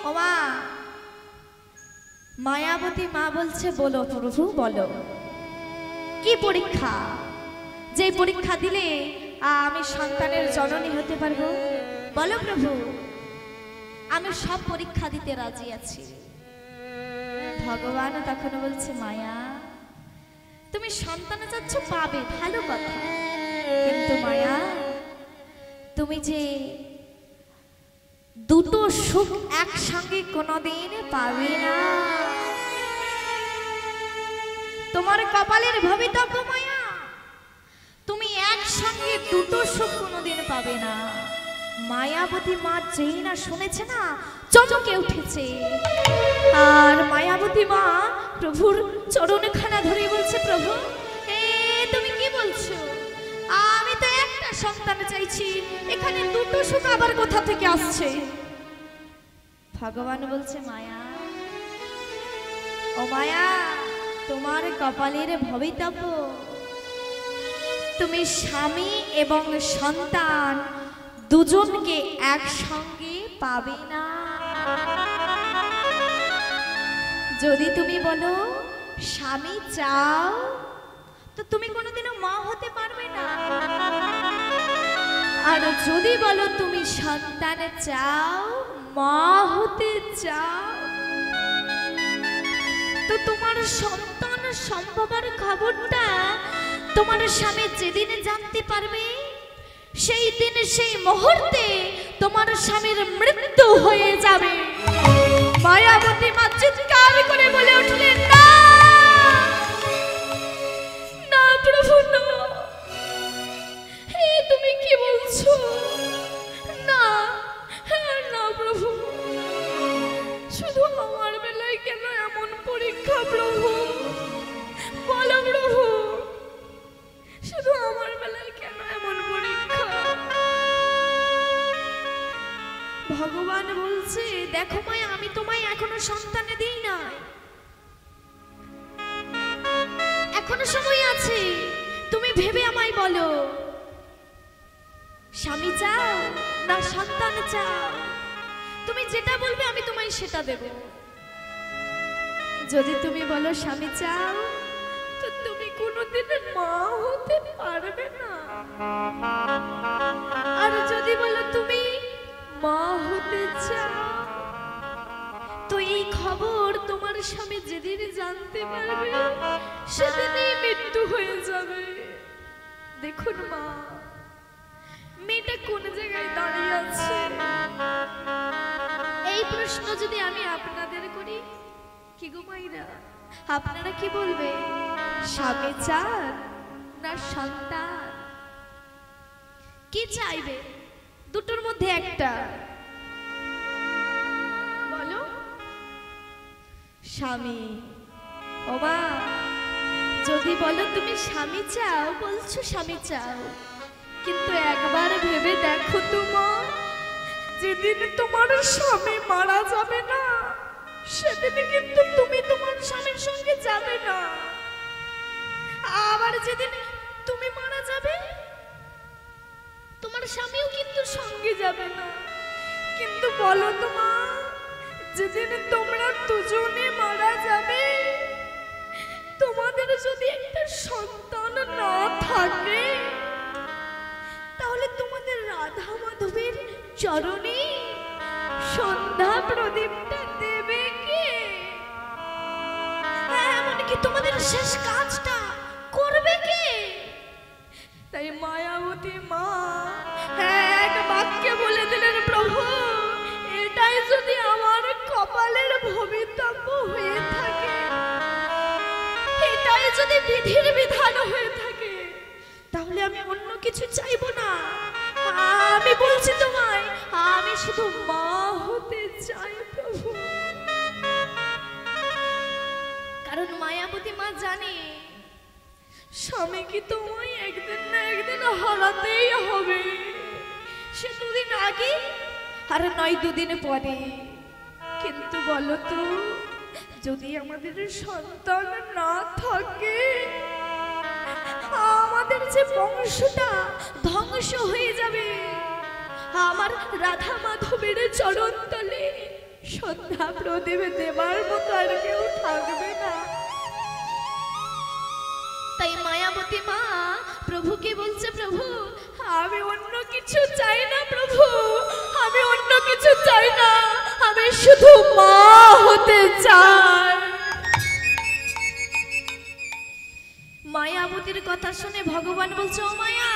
ও মা, মায়াবতী মা বলছে বলো প্রভু বলো, কি পরীক্ষা, যে পরীক্ষা দিলে আমি সন্তানের জননী হতে পারবো? বলো প্রভু, আমি সব পরীক্ষা দিতে রাজি আছি। ভগবান তখন বলছে মায়া, তুমি সন্তান চাচ্ছ, পাবে, ভালো কথা, কিন্তু মায়া তুমি যে দুটো সুখ একসঙ্গে কোনোদিন পাবে না। তোমার কপালের ভবিতব্য মায়া, তুমি একসঙ্গে দুটো সুখ কোনোদিন পাবে না। মায়াবতী মা যেই না শুনেছে না, চমকে উঠেছে। আর মায়াবতী মা প্রভুর চরণখানা ধরে বলছে, প্রভু তুমি কি বলছো? আমি তো একটা সন্তান চাইছি, এখানে দুটো সুখ আবার কোথা থেকে আসছে? ভগবান বলছে মায়া, ও মায়া, তোমার কপালের ভবিতব্য, তুমি স্বামী এবং সন্তান দুজনকে একসঙ্গে পাবে না। যদি তুমি বলো স্বামী চাও, তো তুমি কোনোদিনও মা হতে পারবে না। আর যদি বলো তুমি সন্তান চাও, মা হতে চাও, তো তোমার সন্তান সম্ভবের খবরটা তোমার স্বামী যেদিন জানতে পারবে, সেই দিন সেই মুহূর্তে তোমার স্বামীর মৃত্যু হয়ে যাবে। মায়াবতী মা চিৎকার করে বলে উঠলেন, না না প্রভু না, তুমি কি বলছো? না না প্রভু, শুধু আমার বেলায় কেন এমন পরীক্ষা প্রভু? বলো প্রভু, শুধু আমার বেলায় কেন এমন পরীক্ষা? ভগবান বলছে, দেখো মায়া, আমি তোমায় এখনো সন্তানে দিই না, এখনো সময় আছে, তুমি ভেবে আমায় বলো, স্বামী চাও না সন্তান চাও? তুমি যেটা বলবে আমি তোমায় সেটা দেব। যদি তুমি বলো স্বামী চাও, তো তুমি কোনোদিন মা হতে পারবে না। আর যদি বলো তুমি মা হতে চাও, তো এই খবর তোমার স্বামী যেদিন জানতে পারবে, সেদিনই মৃত্যু হয়ে যাবে। দেখুন মা, মেয়েটা কোন জায়গায় দাঁড়িয়ে আছে? এই প্রশ্ন যদি আমি আপনাদের করি, কি গো মাইরা, আপনারা কি বলবে? স্বামী চান না সন্তান? কি চাইবে? দুটোর মধ্যে একটা বলো। স্বামী। ও মা, যদি বলো তুমি স্বামী চাও, বলছো স্বামী চাও, কিন্তু একবার ভেবে দেখো তো মা, যেদিন তোমার স্বামী মারা যাবে না, সেদিন কিন্তু তুমি তোমার স্বামীর সঙ্গে যাবে না। আবার যেদিন তুমি মারা যাবে, তোমার স্বামীও কিন্তু সঙ্গে যাবে না। কিন্তু বলো তো মা, যেদিন তোমরা দুজনে মারা যাবে, তোমাদের যদি একটা সন্তান না থাকে, তাহলে তোমাদের রাধা মাধবের চরণে সন্ধ্যা প্রদীপটা দেবে কে? এমনকি তোমাদের শেষ কাজটা করবে কে? তাই মায়াবতী মা এক বাক্যে বলে দিলেন, প্রভু এটাই যদি আমার কপালের ভবিতব্য হয়ে থাকে, এটাই যদি বিধির বিধান হয়ে থাকে, তাহলে আমি অন্য কিছু চাইবো না। আমি বলছি তোমায়, আমি শুধু মা হতে চাই প্রভু। কারণ মায়াবতী মা জানে, স্বামী কি তোমায় একদিন না একদিন হারাতেই হবে। সে দুদিন আগে আর নয় দুদিন পরে। কিন্তু বলো তো, যদি আমাদের সন্তান না থাকে, আমাদের যে বংশটা ধ্বংস হয়ে যাবে। আমার রাধা মাধবের চরণ তলে সন্ধ্যা প্রদীপ দেবার মতো আর কেউ থাকবে না। তাই মায়াবতী মা প্রভুকে বলছে, প্রভু আমি অন্য কিছু চাই না, প্রভু আমি অন্য কিছু চাই না, আমি শুধু মা হতে চাই। মায়াবতীর কথা শুনে ভগবান বলছে, ও মায়া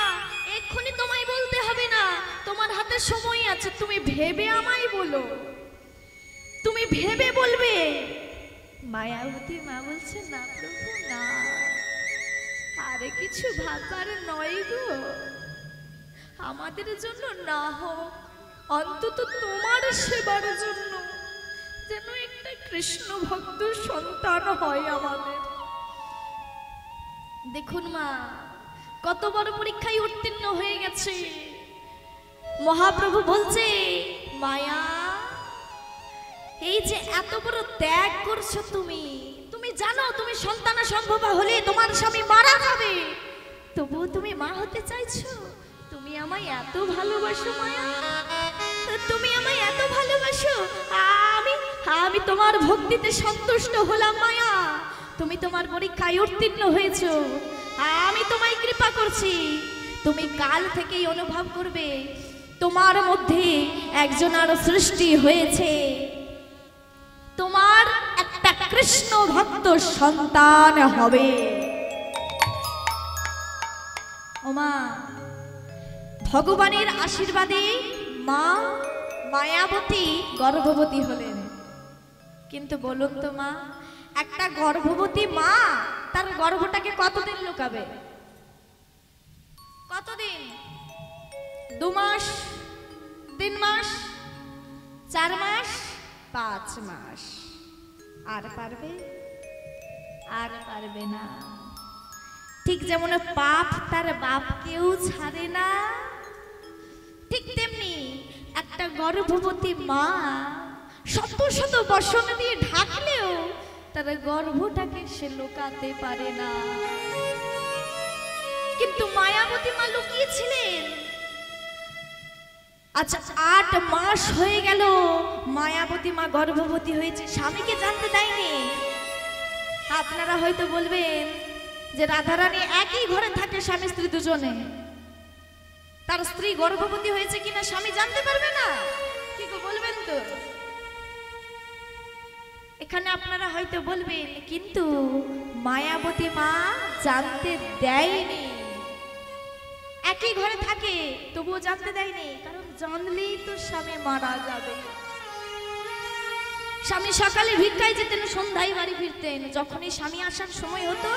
এক্ষুনি তোমায় বলতে হবে না, তোমার হাতে সময় আছে, তুমি ভেবে আমায় বলো, তুমি ভেবে বলবে। মায়াবতী মা বলছে, না প্রভু না, আরে কিছু ভাববার নয় গো, আমাদের জন্য না হোক, অন্তত তোমার সেবার জন্য যেন একটা কৃষ্ণ ভক্ত সন্তান হয় আমাদের। দেখুন মা কত বড় পরীক্ষায় উত্তীর্ণ হয়ে গেছে। মহাপ্রভু বলছে, মায়া এই যে এত বড় ত্যাগ করছো তুমি, তুমি জানো তুমি সন্তান সম্ভবা হলে তোমার স্বামী মারা যাবে, তবুও তুমি মা হতে চাইছো। তুমি আমায় এত ভালোবাসো মায়া, তুমি আমায় এত ভালোবাসো, আমি তোমার ভক্তিতে সন্তুষ্ট হলাম মায়া। তুমি তোমার পরীক্ষায় উত্তীর্ণ হয়েছো, আমি তোমায় কৃপা করছি। তুমি কাল থেকেই অনুভব করবে তোমার মধ্যে একজন আর সৃষ্টি হয়েছে, তোমার একটা কৃষ্ণ ভক্ত সন্তান হবে। ওমা ভগবানের আশীর্বাদে মা মায়াবতী গর্ভবতী হলেন। কিন্তু বলুন তো মা, একটা গর্ভবতী মা তার গর্ভটাকে কতদিন লুকাবে? কতদিন? 2 মাস, 3 মাস, 4 মাস, 5 মাস, আর পারবে? আর পারবে না। ঠিক যেমন পাপ তার বাপকেও ছাড়ে না, ঠিক তেমনি একটা গর্ভবতী মা শত শত বসন দিয়ে ঢাকলেও তার গর্ভটাকে সে লুকাতে পারে না। কিন্তু মায়াবতী মা লুকিয়েছিলেন। আচ্ছা 8 মাস হয়ে গেল মায়াবতী মা গর্ভবতী হয়েছে, স্বামীকে জানতে দেয়নি। আপনারা হয়তো বলবেন যে রাধারানী একই ঘরে থাকে স্বামী স্ত্রী দুজনে, তার স্ত্রী গর্ভবতী হয়েছে কিনা স্বামী জানতে পারবে না, কি গো বলবেন তো? এখানে আপনারা হয়তো বলবেন কিন্তু মায়াবতী মা জানতে দেয়নি, একই ঘরে থাকে তবুও জানতে দেয়নি, কারণ জানলেই তো স্বামী মারা যাবে। স্বামী সকালে ভিক্ষায় যেতেন, সন্ধ্যায় বাড়ি ফিরতেন। যখনই স্বামী আসার সময় হতো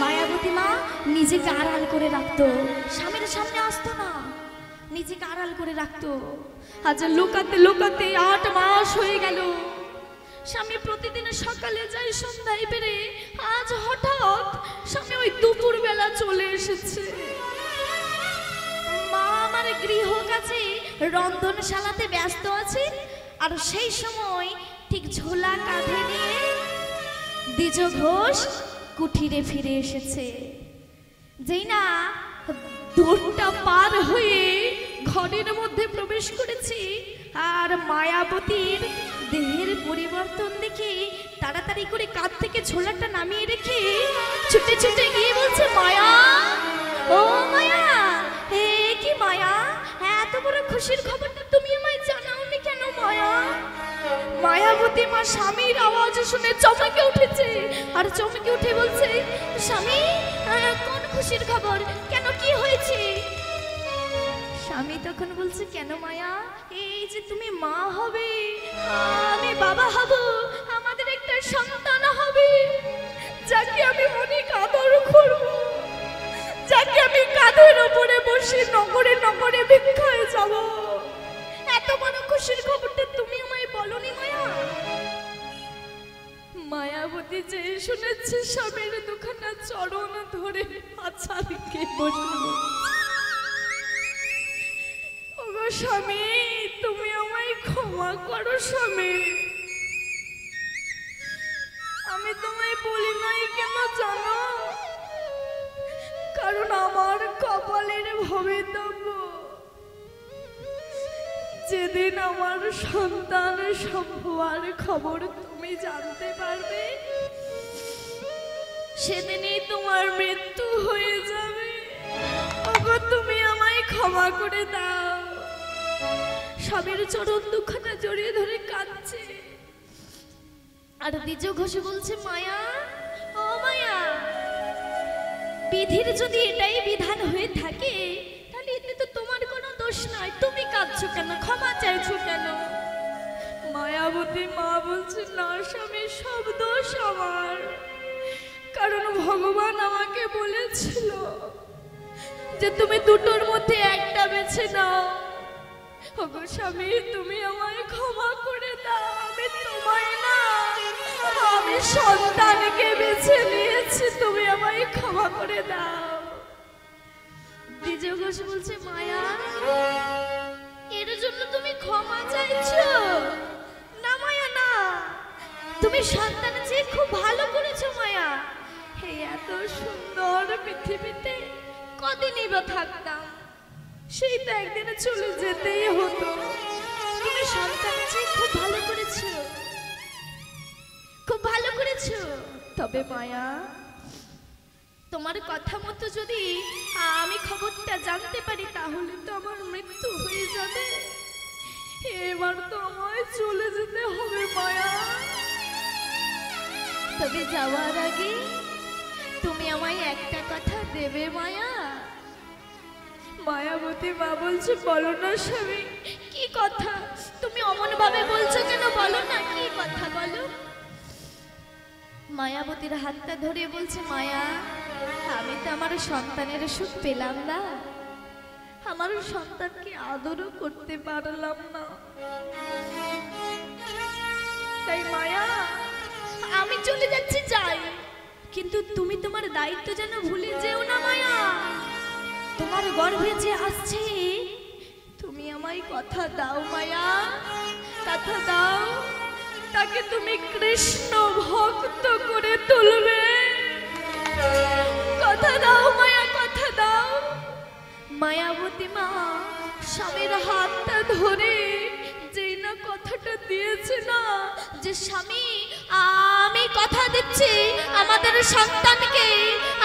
মায়াবতী মা নিজেকে আড়াল করে রাখতো, স্বামীর সামনে আসতো না, নিজেকে আড়াল করে রাখতো। আজ লুকাতে লুকাতে 8 মাস হয়ে গেল। স্বামী প্রতিদিন সকালে যায়, সন্ধ্যায় বেরে, আজ হঠাৎ স্বামী ওই দুপুর বেলা চলে এসেছে। মা আমার গৃহ কাছে রন্ধনশালাতে ব্যস্ত আছে, আর সেই সময় ঠিক ঝোলা কাঁধে নিয়ে দ্বিজ ঘোষ কুঠিরে ফিরে এসেছে। যেই না দূরটা পার হয়ে ঘরের মধ্যে প্রবেশ করেছি, আর মায়াবতীর দেহের পরিবর্তন দেখে তাড়াতাড়ি করে কাঁধ থেকে ঝোলাটা নামিয়ে রেখে ছুটে ছুটে গিয়ে বলছে, মায়া ও মায়া, হে কি মায়া, এত বড় খুশির খবরটা তুমি আমায় জানাওনি কেন মায়া? মায়াবতী মা স্বামীর আওয়াজ শুনে চমকে উঠেছে, আর চমকে উঠে বলছে, স্বামী কোন খুশির খবর, কেন কি হয়েছে? স্বামী তখন বলছে, কেন মায়া, এই যে তুমি মা হবে, আমি বাবা হব, আমাদের একটা সন্তান হবে, যাকে আমি অনেক আদর করব, যাকে আমি কাঁধের উপরে বসে নগরে নগরে ভিক্ষায় যাব। এত বড় খুশির খবরটা তুমি আমায় বলনি মায়া? মায়াবতী যে শুনেছে স্বামীর দুখানা চরণ ধরে আচ্ছা লিখে বসল, ওগো স্বামী তুমি আমায় ক্ষমা করো স্বামী, আমি তোমায় বলি নাই কেন জানো? কারণ আমার কপালের ভবিতব্য যেদিন আমার সন্তান সম্ভবার খবর তুমি জানতে পারবে, সেদিনই তোমার মৃত্যু হয়ে যাবে। ওগো তুমি আমায় ক্ষমা করে দাও। স্বামীর চরণ দুখানা জড়িয়ে ধরে কাঁদছে, আর দ্বিজ ঘোষ বলছে, মায়া, ও মায়া, বিধির যদি এটাই বিধান হয়ে থাকে, তাহলে এতে তো তোমার কোনো দোষ নাই। তুমি কাঁদছো কেন, ক্ষমা চাইছো কেন? মায়াবতী মা বলছে, না স্বামী, সব দোষ আমার। কারণ ভগবান আমাকে বলেছিল যে তুমি দুটোর মধ্যে একটা বেছে নাও। ওগো স্বামী, তুমি আমায় ক্ষমা করে দাও। আমি তোমায় না, আমি সন্তানকে বেছে নিয়েছি, তুমি আমায় ক্ষমা করে দাও। দ্বিজ ঘোষ বলছে, মায়া, এর জন্য তুমি ক্ষমা চাইছো? না মায়া, না, তুমি সন্তান চেয়ে খুব ভালো করেছো মায়া। হে, এত সুন্দর পৃথিবীতে কদিনই বা থাকতাম, সেই তো একদিনে চলে যেতেই হতো। তুমি সন্তান চেয়ে খুব ভালো করেছো, খুব ভালো করেছো। তবে মায়া, তোমার কথা মতো যদি আমি খবরটা জানতে পারি, তাহলে তো আমার মৃত্যু হয়ে যাবে। এবার তো আমায় চলে যেতে হবে মায়া। তবে যাওয়ার আগে তুমি আমায় একটা কথা দেবে মায়া? মায়াবতী মা বলছে, বলো না স্বামী, কি কথা? তুমি অমন ভাবে বলছো কেন? বলো না, কি কথা বলো। মায়াবতীর হাতটা ধরে বলছে, মায়া, আমি তো আমার সন্তানের সুখ পেলাম না, আমার সন্তানকে আদরও করতে পারলাম না। তাই মায়া, আমি চলে যাচ্ছি, যাই, কিন্তু তুমি তোমার দায়িত্ব যেন ভুলে যেও না মায়া। তোমার গর্ভে যে আসছে, তুমি আমায় কথা দাও মায়া, কথা দাও, তাকে তুমি কৃষ্ণ ভক্ত করে তুলবে। কথা দাও মায়া, কথা দাও। মায়াবতী মা স্বামীর হাতটা ধরে যেই না কথাটা দিয়েছে না, যে স্বামী, আমি কথা দিচ্ছি আমাদের সন্তানকে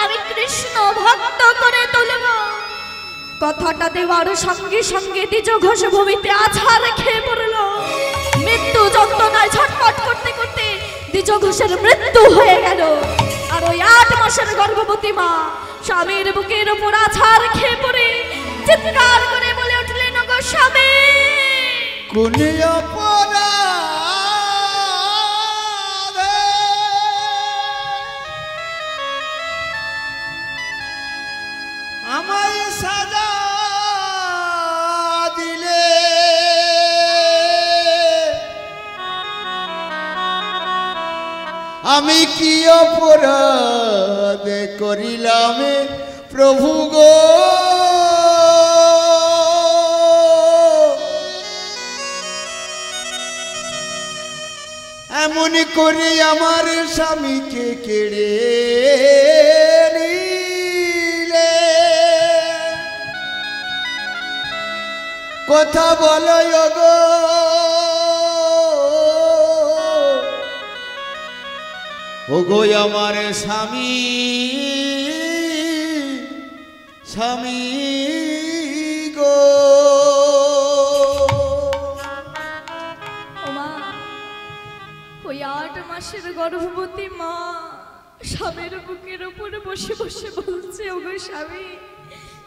আমি কৃষ্ণ ভক্ত করে তুলব। কথাটা দেওয়ার সঙ্গে সঙ্গে দ্বিজ ঘোষ ভূমিতে আছাড় খেয়ে পড়ল। মৃত্যু যন্ত্রণায় ছটফট করতে করতে দ্বিজ ঘোষের মৃত্যু হয়ে গেল। আর ওই 8 মাসের গর্ভবতী মা স্বামীর বুকের উপর আছাড় খেয়ে পড়ে চিৎকার করে বলে উঠলেন, গো স্বামী, কোন অপরাধে আমায় সাজা দিলে? আমি কি অপরাধ করিলাম প্রভু গো? এমন করে আমার স্বামীকে কেড়ে নিলে? কথা বলো গো, ওগো আমার স্বামী, স্বামী গো। ওই 8 মাসের গর্ভবতী মা স্বামীর বুকের উপরে বসে বসে বলছে, ওগো স্বামী,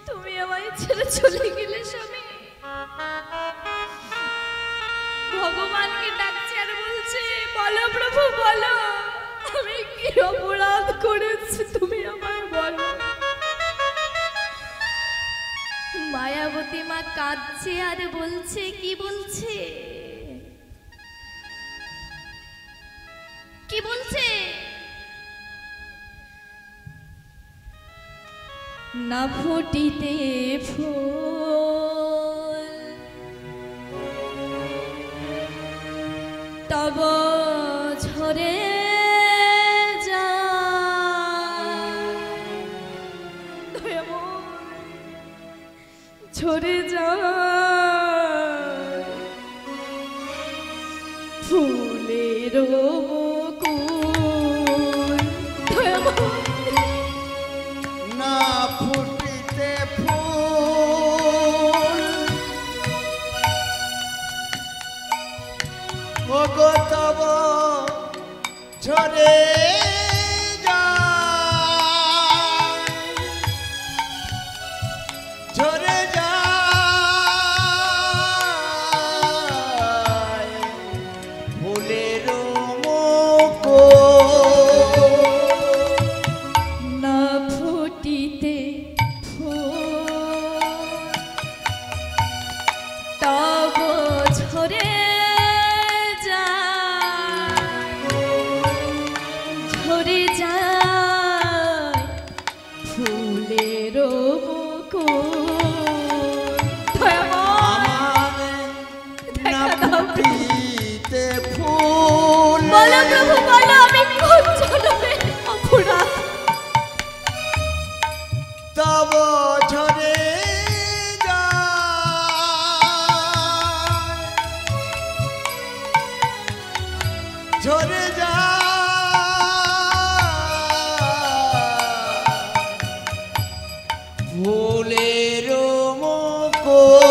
তুমি আমায় ছেড়ে চলে গেলে স্বামী। ভগবানকে ডাকছে আর বলছে, বলো প্রভু, বলো, আমি কি অপরাধ করেছি, তুমি আমায় বলো। মায়াবতী মা কাঁদছে আর বলছে, কি বলছে, কি বলছে? না ফুটিতে ফুল তব ঝরে ঝরে যায় ফুলের মুকুল না ফুটিতে ফুল ও গো তব ঝরে যায় ঝরে যায় ফুলের মুকুল না ফুটিতে ফুল তব ঝরে ঝরে যায় ফুলের ফুটিতে ফুল বলো প্রভু বলো আমি কোন জন্মে অপরাধ তব ঝরে যায় ঝরে যায় ফুলের মুকুল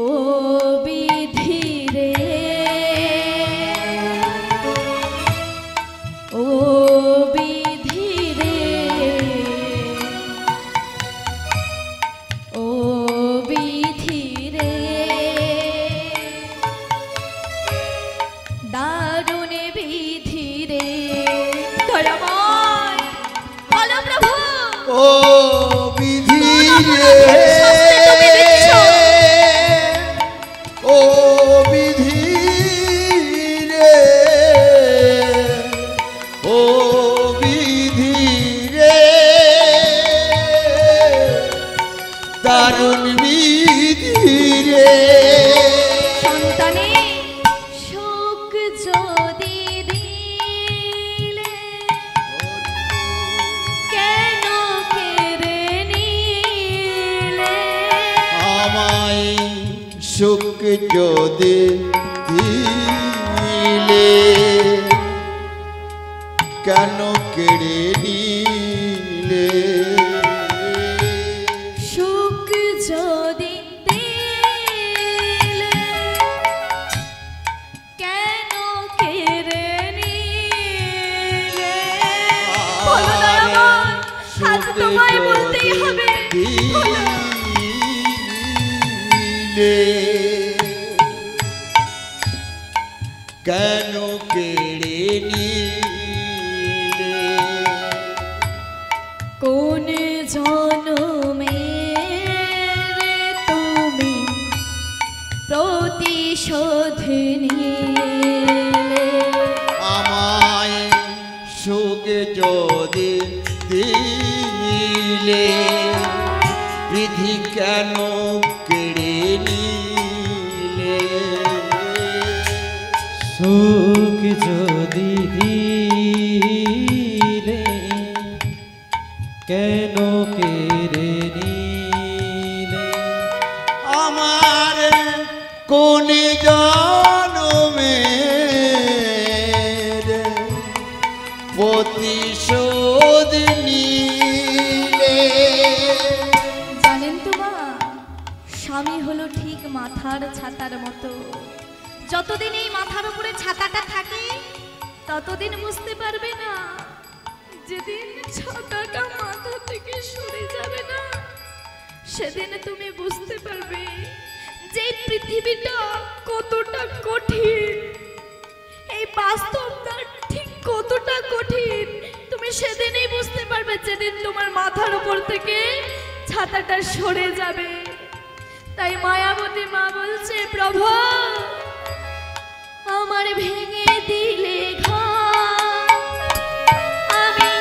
ও বিধি রে ও বিধি রে ও বিধি রে দারুণ বিধি রে দয়াময় বলো প্রভু ও বিধি রে ও বিধি রে ও বিধি রে দারুণ বিধি রে সন্তানে সুখ যদি দিলে কেন কেড়ে নিলে আমায় সুখ যদি দিলে কেন কেড়ে নিলে সুখ যদি দিলে কেন কেড়ে নিলে বলো দয়াময়, আজ তোমায় বলতেই হবে বলো। দিলে কেন কেড়ে নিলে কোন জনমে তুমি প্রতিশোধ নিলে আমায় সুখ যদি দিলে বিধি কেন কেড়ে নিলে সুখ যদি দিলে কেন কেড়ে নিলে আমার কোন জনমের প্রতিশোধ নিলে জানেন তো মা, স্বামী হলো ঠিক মাথার ছাতার মতো। যতদিন এই মাথার উপরে ছাতাটা থাকে ততদিন বুঝতে পারবে না। যেদিন ছাতাটা মাথা থেকে সরে যাবে না, সেদিন তুমি বুঝতে পারবে যে এই পৃথিবীটা কতটা কঠিন, এই বাস্তবটা ঠিক কতটা কঠিন। তুমি সেদিনই বুঝতে পারবে যেদিন তোমার মাথার উপর থেকে ছাতাটা সরে যাবে। তাই মায়াবতী মা বলছে, প্রভু আমার ভেঙে দিলে ঘর, আমি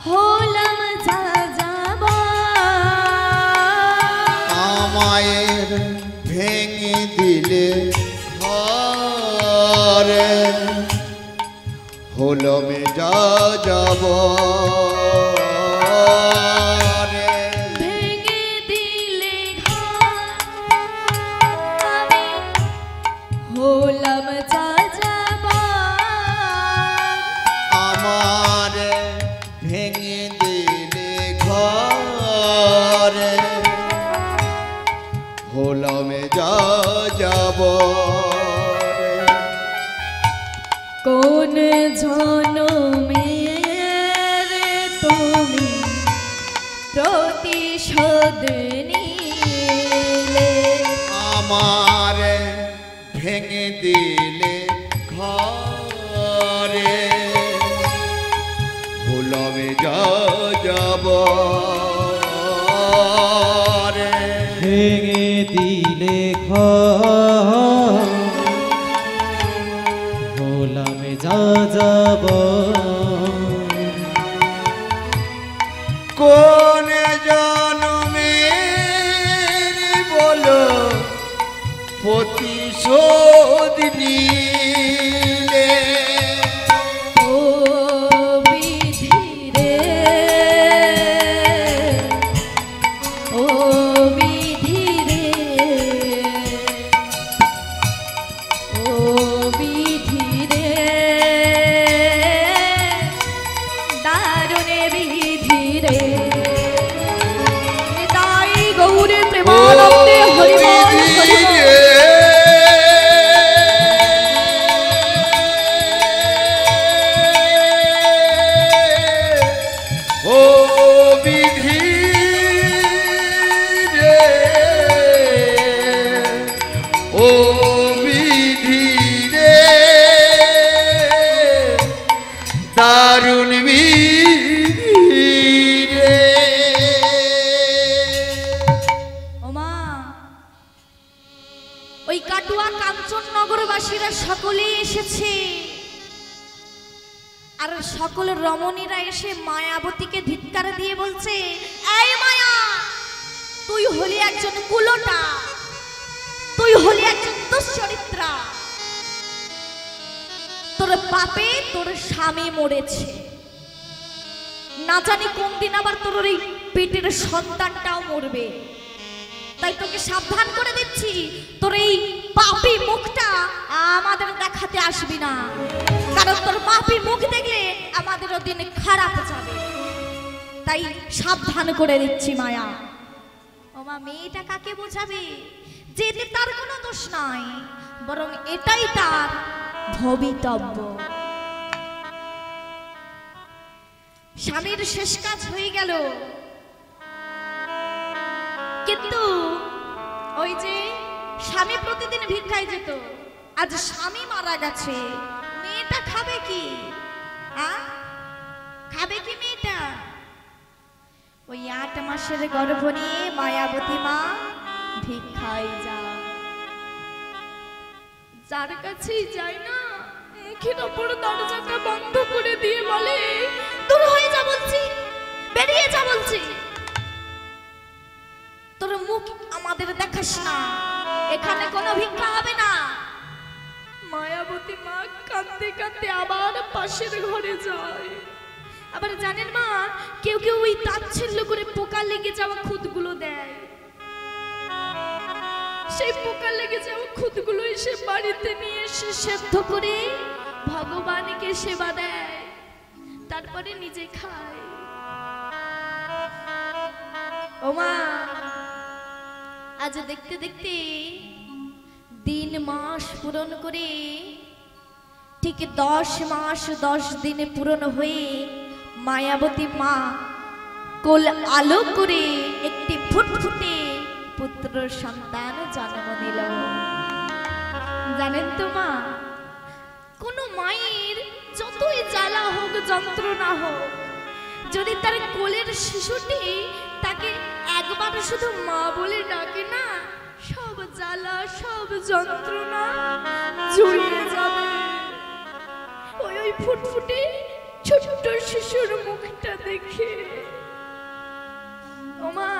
হলাম যা যাব। আমায়ের ভেঙে দিলে ঘরে হলো মে যা যাব ভেঙে দিলে ঘর, হলাম যাযাবর। আমার ভেঙে দিলে ঘর, হলাম যাযাবর। কোন জনমের তুমি প্রতিশোধ নিলে, আমার ভেঙে দিলে ঘরে, হলাম যাযাবর। ভেঙে দিলে ঘর, হলাম যাযাবর। কোন জনমের বলো প্রতিশোধ নিলে, ও বিধি রে, ও বিধি রে, ও বিধি রে, দারুণ বিধি রে। তাই গৌরে প্রেমানন্দে হরিবল হরিবল। ও বিধি রে, ও বিধি রে, দারুণ বিধি রে। ওমা, ওই কাটুয়া কাঞ্চননগরবাসীরা সকলে এসেছে, আর সকল রমণীরা এসে মায়াবতীকে ধিক্কার দিয়ে বলছে, এই মায়া, তুই হলি একজন কুলোটা, তুই হলি একজন দুশ্চরিত্রা, তোর পাপে তোর স্বামী মরেছে, না জানি কোন দিন আবার তোর এই পেটের সন্তানটাও মরবে। তাই তোকে সাবধান করে দিচ্ছি, তোর এই পাপী মুখটা আমাদের দেখাতে আসবি না, কারণ তোর পাপী মুখ দেখলে আমাদেরও দিন খারাপ যাবে। তাই সাবধান করে দিচ্ছি মায়া। ওমা, মেয়েটা কাকে বোঝাবে যে এতে তার কোনো দোষ নাই, বরং এটাই তার ভবিতব্য। স্বামীর শেষ কাজ হয়ে গেল, কিন্তু ওই যে স্বামী প্রতিদিন ভিক্ষায় যেত, আজ স্বামী মারা গেছে, মেয়েটা খাবে কি? খাবে কি মেয়েটা? ওই 8 মাসের গর্ভ নিয়ে মায়াবতী মা ভিক্ষায় যায়, যার কাছেই যায় না মুখের ওপর দরজাটা বন্ধ করে দিয়ে বলে, দূর হয়ে যা বলছি, বেরিয়ে যা বলছি, তোর মুখ আমাদের দেখাস না, এখানে কোনো ভিক্ষা হবে না। মায়াবতী মা কাঁদতে কাঁদতে আবার পাশের ঘরে যায়। আবার জানেন মা, কেউ কেউ ওই তাচ্ছিল্য করে পোকা লেগে যাওয়া খুদগুলো দেয়, সেই পোকা লেগে যাওয়া খুদগুলো এসে বাড়িতে নিয়ে এসে সেদ্ধ করে ভগবানকে সেবা দেয়, তারপরে নিজে খায়। ওমা, আজ দেখতে দেখতে দিন মাস পূরণ করে ঠিক 10 মাস 10 দিনে পূরণ হয়ে মায়াবতী মা কোল আলো করে একটি ফুটফুটে পুত্র সন্তান জন্ম নিল। জানেন তো মা, কোনো মায়ের যতই জ্বালা হোক যন্ত্রণা হোক, যদি তার কোলের শিশুটি তাকে একবার শুধু মা বলে ডাকে না, সব জ্বালা সব যন্ত্রণা জড়িয়ে যাবে। ওই ফুটফুটে ছোট্ট শিশুর মুখটা দেখে ওমা,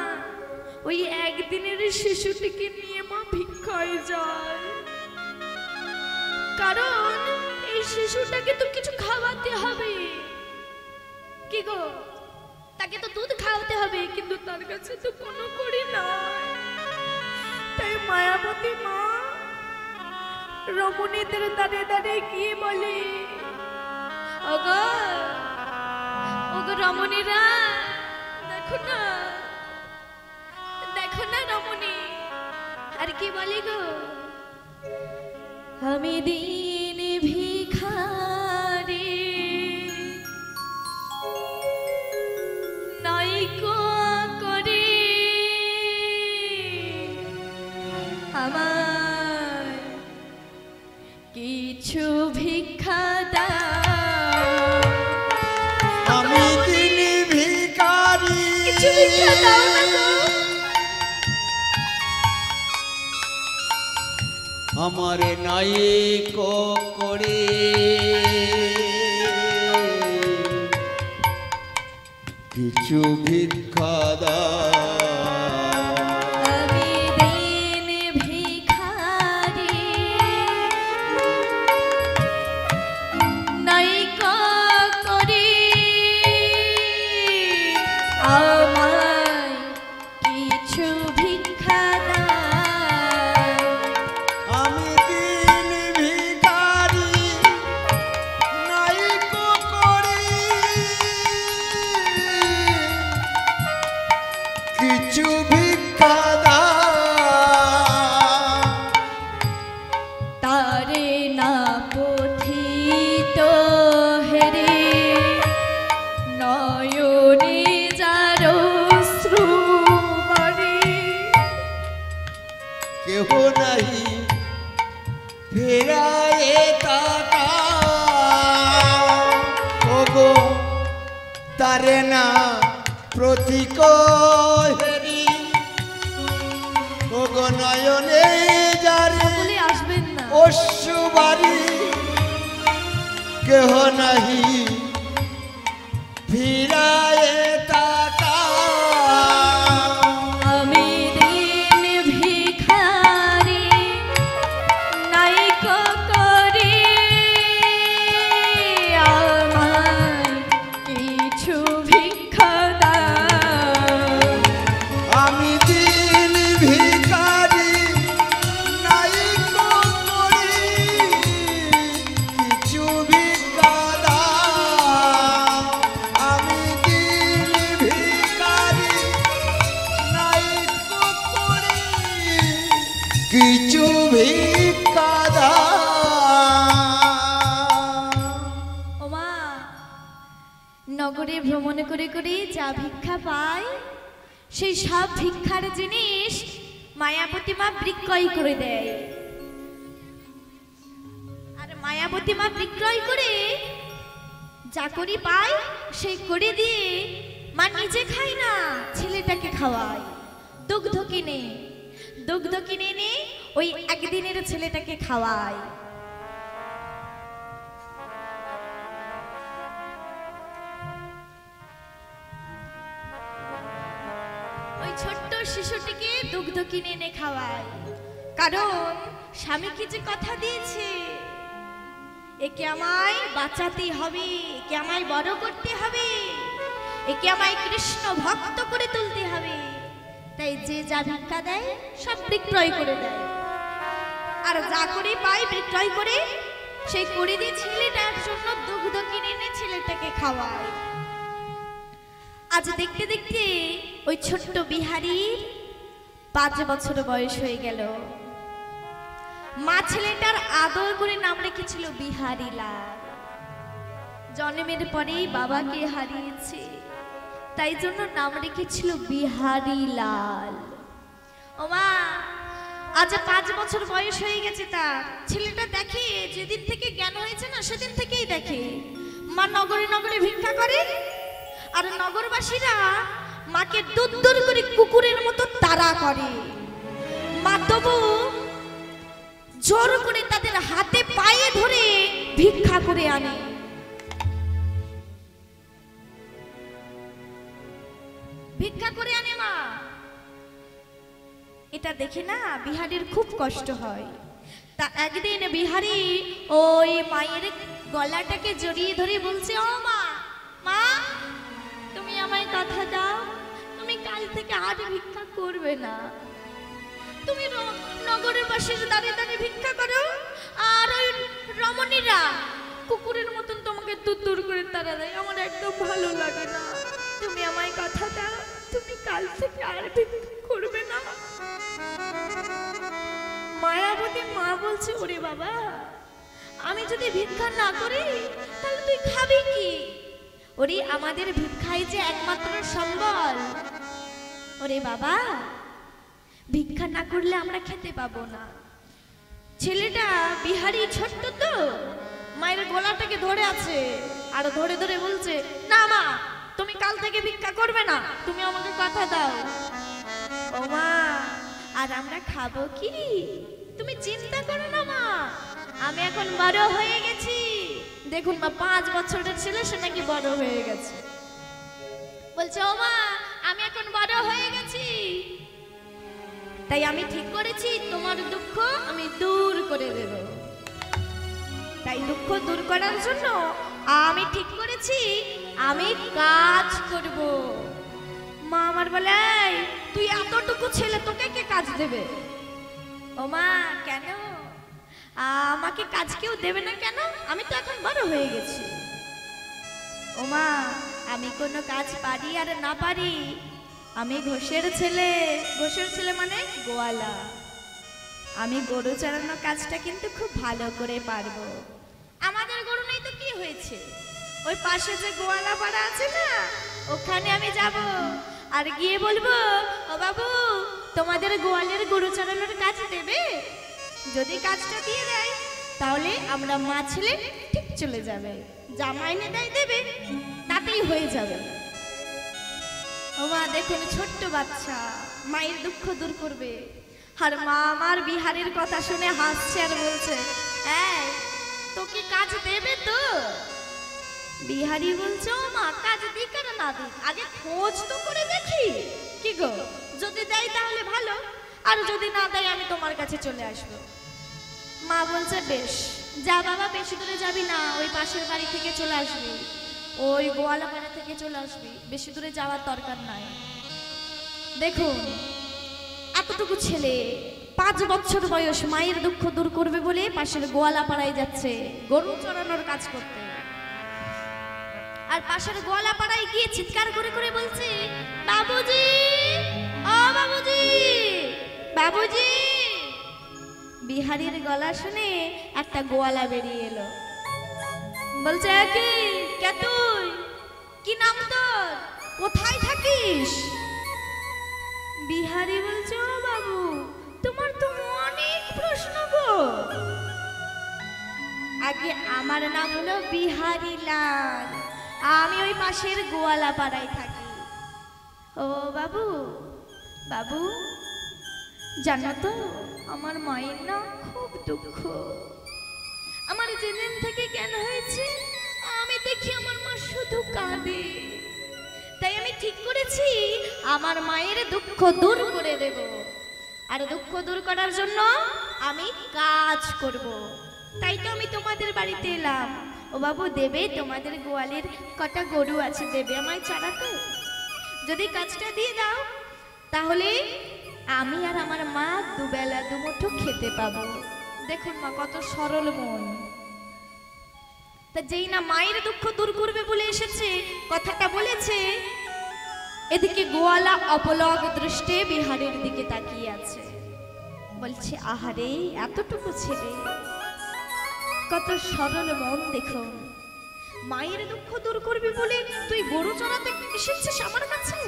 ওই একদিনের শিশুটিকে নিয়ে মা ভিক্ষায় যায়, কারণ এই শিশুটাকে তো কিছু খাওয়াতে হবে। কি গো, তাকে তো দুধ খাওয়াতে হবে, কিন্তু তার কাছে তো কোনো করি নাই। তাই মায়াবতী মা রমণীদের দাঁড়িয়ে দাঁড়িয়ে কি বলে, ওগো ওগো রমণীরা, দেখো না দেখো না রমণী, আর কি বলে গো, আমি দিন ভিখারি নাইকো করে আমার কিছু ভিক্ষা দাও, আমি দিন ভিখারি, কিছু ভিক্ষা দাও না গো। আমার নাই করে কিছু ভিক্ষা দাও, আমি দিন ভিখারি নাইকো করে আমায় কিছু ভিক্ষা দাও, আমি দিন ভিখারি নাই করে কিছু ভিক্ষা দাও, তারে না পথিত হেরে নয়নে যার অশ্রু মারে, কেহ নাহি ফেরায়ে তাকাও, ওগো তারে না প্রতীক হেরি, ওগো নয়নে যারে বলে আসবেন না, অশ্রু বাড়ি, কেহ নাহি ফিরায়ে তাকাও, আমি দিন ভিখারি নাইকো করে আমায় কিছু ভিক্ষা দাও, আমি দিন ভিখারি নাই করে কিছু ভিক্ষা দাও, আমি দিন ভিখারি নাই করে কিছু ভিক্ষা দাও। ওমা নগরে ভ্রমণ করে করে যা ভিক্ষা পায় সেই সব ভিক্ষার জিনিস মায়াবতী মা বিক্রয় করে দেয়, আর মায়াবতী মা বিক্রয় করে যা করি পায় সেই করে দিয়ে মা নিজে খায় না, ছেলেটাকে খাওয়ায়, দুগ্ধ কিনে এনে ওই একদিনের ছেলেটাকে খাওয়ায়। ওই ছোট্ট শিশুটিকে দুগ্ধ কিনে এনে খাওয়ায়, কারণ স্বামীকে যে কথা দিয়েছে একে আমায় বাঁচাতে হবে, একে আমায় বড় করতে হবে, একে আমায় কৃষ্ণ ভক্ত করে তুলতে হবে, তাই যে যা ভিক্ষা দেয় সব বিক্রয় করে দেয়, আর যা করে পায় বিক্রয় করে সেই করে দিয়ে ছেলেটার জন্য দুগ্ধ কিনে এনে ছেলেটাকে খাওয়ায়। আজ দেখতে দেখতে ওই ছোট্ট বিহারীর 5 বছর বয়স হয়ে গেল। মা ছেলেটার আদর করে নাম রেখেছিল বিহারী লাল। জন্মের পরেই বাবাকে হারিয়েছে, তাই জন্য নাম রেখেছিল বিহারী লাল। ও মা, আজ 5 বছর বয়স হয়ে গেছে তার। ছেলেটা দেখে, যেদিন থেকে জ্ঞান হয়েছে না সেদিন থেকেই দেখে মা নগরে নগরে ভিক্ষা করে, আর নগরবাসীরা মাকে দূর দূর করে কুকুরের মতো তাড়া করে। মা তবু জোর করে তাদের হাতে পায়ে ধরে ভিক্ষা করে আনে। ভিক্ষা করে আনে মা। এটা দেখে না বিহারীর খুব কষ্ট হয়। তা একদিন বিহারী ওই মায়ের গলাটাকে জড়িয়ে ধরে বলছে, ও মা, মা তুমি আমায় কথা দাও, তুমি কাল থেকে আর ভিক্ষা করবে না। তুমি নগরের পাশে দাঁড়িয়ে দাঁড়িয়ে ভিক্ষা করো, রমণীরা কুকুরের মতন তোমাকে দূর দূর করে তাড়া দেয়, আমার একদম ভালো লাগে না। তুমি আমায় কথা দাও, তুমি কাল থেকে আর ভিক্ষা করবে না। মায়াবতী মা বলছে, ওরে বাবা, আমি যদি ভিক্ষা না করি তাহলে তুই খাবি কি? ওরে আমাদের ভিক্ষাই যে একমাত্র সম্বল। ওরে বাবা, ভিক্ষা না করলে আমরা খেতে পাবো না। ছেলেটা বিহারি ছোট্ট তো, মায়ের গলাটাকে ধরে আছে আর ধরে ধরে বলছে, না মা, তুমি কাল থেকে ভিক্ষা করবে না, তুমি আমাকে কথা দাও। ও মা, আর আমরা খাবো কি? তুমি চিন্তা করো না মা, আমি এখন বড় হয়ে গেছি। দেখুন মা, 5 বছরের ছেলে, সে নাকি বড় হয়ে গেছে। বলছে, ও মা, আমি এখন বড় হয়ে গেছি, তাই আমি ঠিক করেছি তোমার দুঃখ আমি দূর করে দেব। তাই দুঃখ দূর করার জন্য আমি ঠিক করেছি আমি কাজ করব। মা আমার বলে, তুই এতটুকু ছেলে, তোকে কে কাজ দেবে? ও মা, কেন আমাকে কাজ কেউ দেবে না কেন? আমি তো এখন বড় হয়ে গেছি। ও মা, আমি কোনো কাজ পারি আর না পারি, আমি ঘোষের ছেলে। ঘোষের ছেলে মানে গোয়ালা। আমি গরু চড়ানোর কাজটা কিন্তু খুব ভালো করে পারবো। আমাদের গরু নেই তো কি হয়েছে, ওই পাশে যে গোয়ালা পাড়া আছে না, ওখানে আমি যাব আর গিয়ে বলবো, ও বাবু, তোমাদের গোয়ালের গরু চড়ানোর কাজ দেবে? যদি কাজটা দিয়ে দেয় তাহলে আমরা মা ছেলে ঠিক চলে যাবে, যা মাইনে দেয় দেবে, তাতেই হয়ে যাবে। ও মা, দেখুন ছোট্ট বাচ্চা মায়ের দুঃখ দূর করবে, আর মা আমার বিহারীর কথা শুনে হাসছে আর বলছে, এই তোকে কাজ দেবে তো? বিহারী বলছে, ও মা, কাজ দিক আর না দিক, আগে খোঁজ তো করে দেখি। কি গো, যদি দেয় তাহলে ভালো, আর যদি না দেয় আমি তোমার কাছে চলে আসবো। মা বলছে, বেশ, যা বাবা, বেশি দূরে যাবি না, ওই পাশের বাড়ি থেকে চলে আসবি, ওই গোয়ালাপাড়া থেকে চলে আসবি, বেশি দূরে যাওয়ার দরকার নাই। দেখুন এতটুকু ছেলে, 5 বছর বয়স, মায়ের দুঃখ দূর করবে বলে পাশের গোয়ালাপাড়ায় যাচ্ছে গরু চড়ানোর কাজ করতে। আর পাশের গোয়ালাপাড়ায় গিয়ে চিৎকার করে করে বলছে, বাবুজি, ও বাবুজি, বাবুজি। বিহারীর গলা শুনে একটা গোয়ালা বেরিয়ে এলো, বলছে, কে তুই? কি নাম তোর? কোথায় থাকিস? বিহারী বলছে, ও বাবু, তোমার তো অনেক প্রশ্ন গো। আগে আমার নাম হলো বিহারী লাল, আমি ওই পাশের গোয়ালা পাড়ায় থাকি। ও বাবু, বাবু, জানো তো আমার মায়ের না খুব দুঃখ। আমার যেদিন থেকে জ্ঞান হয়েছে আমি দেখি আমার মা শুধু কাঁদে, তাই আমি ঠিক করেছি আমার মায়ের দুঃখ দূর করে দেব। আর দুঃখ দূর করার জন্য আমি কাজ করব। তাই তো আমি তোমাদের বাড়িতে এলাম। ও বাবু, দেবে? তোমাদের গোয়ালের কটা গরু আছে, দেবে আমায় চড়াতে? যদি কাজটা দিয়ে দাও তাহলে আমি আর আমার মা দুবেলা দুমুঠো খেতে পাবো। দেখুন মা, কত সরল মন। তা যেই না মায়ের দুঃখ দূর করবে বলে এসেছে, কথাটা বলেছে, এদিকে গোয়ালা অপলক দৃষ্টে বিহারের দিকে তাকিয়ে আছে, বলছে, আহারে, এতটুকু ছেলে, কত সরল মন। দেখুন, মায়ের দুঃখ দূর করবি বলে তুই গরু চড়াতে এসেছিস আমার কাছে?